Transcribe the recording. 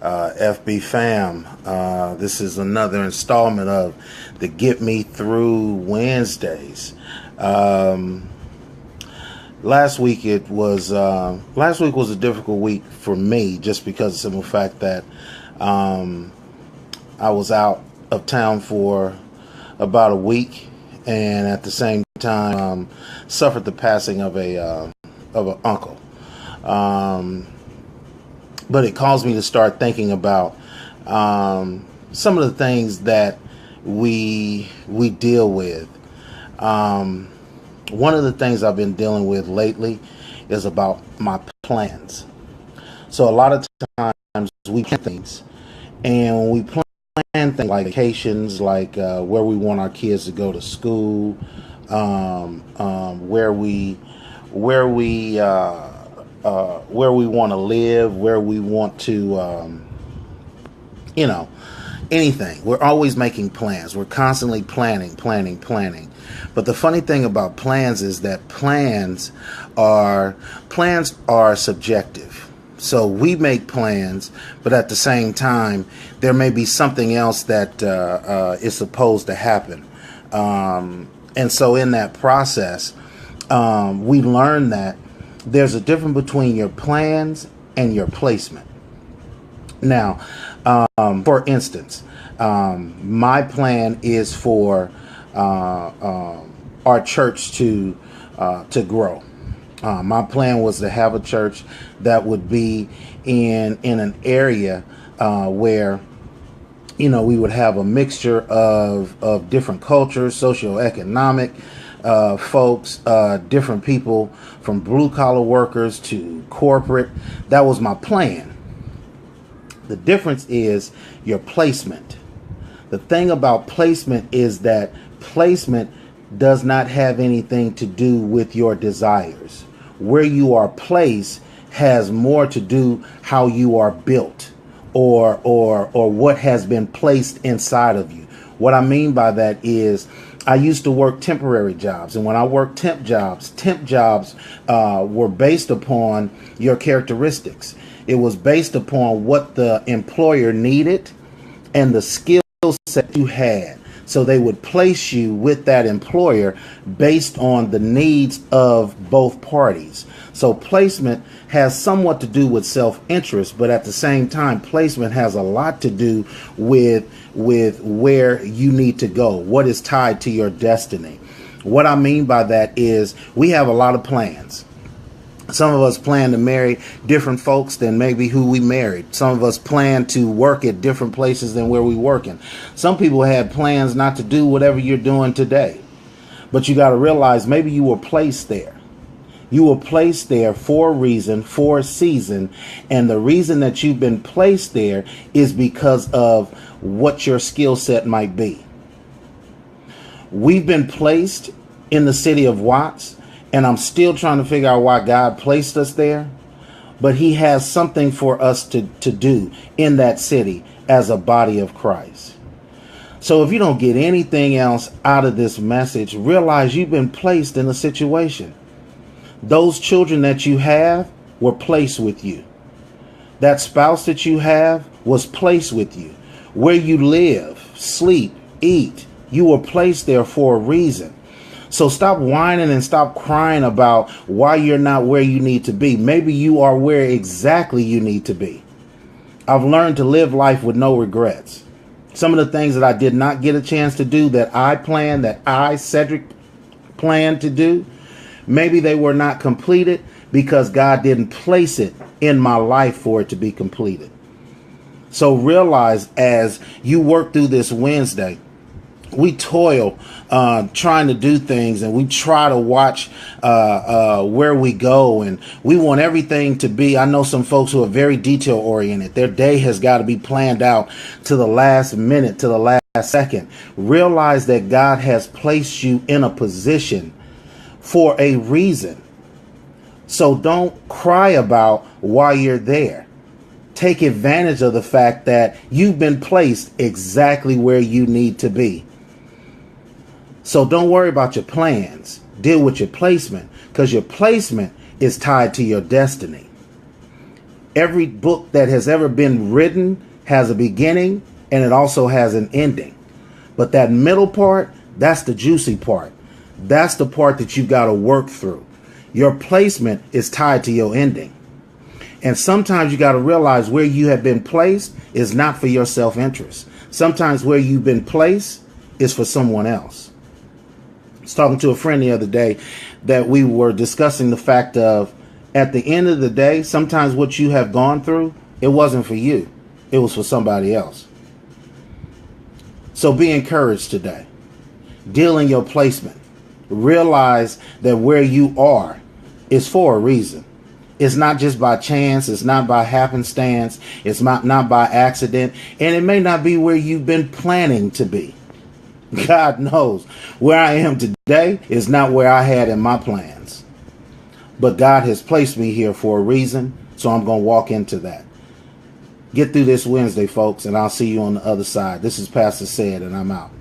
FB fam. This is another installment of the Get Me Through Wednesdays. Last week was a difficult week for me, just because of the simple fact that I was out of town for about a week, and at the same time suffered the passing of an uncle. But it caused me to start thinking about some of the things that we deal with. One of the things I've been dealing with lately is about my plans. So a lot of times we plan things, and when we plan things like vacations, like where we want our kids to go to school, where we want to live, where we want to, anything. We're always making plans. We're constantly planning. But the funny thing about plans is that plans are subjective. So we make plans, but at the same time, there may be something else that is supposed to happen. And so in that process, we learn that there's a difference between your plans and your placement. Now, for instance, my plan is for our church to grow. My plan was to have a church that would be in an area where we would have a mixture of different cultures, socioeconomic folks, different people, from blue collar workers to corporate. That was my plan. The difference is your placement. The thing about placement is that placement does not have anything to do with your desires. Where you are placed has more to do how you are built, or what has been placed inside of you. What I mean by that is, I used to work temporary jobs, and when I worked temp jobs were based upon your characteristics. It was based upon what the employer needed and the skill set you had. So they would place you with that employer based on the needs of both parties. So placement has somewhat to do with self-interest, but at the same time, placement has a lot to do with where you need to go, what is tied to your destiny. What I mean by that is, we have a lot of plans. Some of us plan to marry different folks than maybe who we married. Some of us plan to work at different places than where we working. Some people had plans not to do whatever you're doing today. But you got to realize, maybe you were placed there. You were placed there for a reason, for a season. And the reason that you've been placed there is because of what your skill set might be. We've been placed in the city of Watts, and I'm still trying to figure out why God placed us there. But he has something for us to do in that city as a body of Christ. So if you don't get anything else out of this message, realize you've been placed in a situation. Those children that you have were placed with you. That spouse that you have was placed with you. Where you live, sleep, eat, you were placed there for a reason. So stop whining and stop crying about why you're not where you need to be. Maybe you are where exactly you need to be. I've learned to live life with no regrets. Some of the things that I did not get a chance to do, that I, Cedric, planned to do, maybe they were not completed because God didn't place it in my life for it to be completed. So realize, as you work through this Wednesday, we toil trying to do things, and we try to watch where we go, and we want everything to be. I know some folks who are very detail oriented. Their day has got to be planned out to the last minute, to the last second. Realize that God has placed you in a position for a reason. So don't cry about why you're there. Take advantage of the fact that you've been placed exactly where you need to be. So don't worry about your plans. Deal with your placement, because your placement is tied to your destiny. Every book that has ever been written has a beginning and it also has an ending. But that middle part, that's the juicy part. That's the part that you've got to work through. Your placement is tied to your ending. And sometimes you got to realize where you have been placed is not for your self-interest. Sometimes where you've been placed is for someone else. I was talking to a friend the other day that we were discussing the fact of, at the end of the day, sometimes what you have gone through, it wasn't for you. It was for somebody else. So be encouraged today. Deal in your placement. Realize that where you are is for a reason. It's not just by chance. It's not by happenstance. It's not by accident. And it may not be where you've been planning to be. God knows where I am today is not where I had in my plans. But God has placed me here for a reason. So I'm going to walk into that. Get through this Wednesday, folks, and I'll see you on the other side. This is Pastor Said, and I'm out.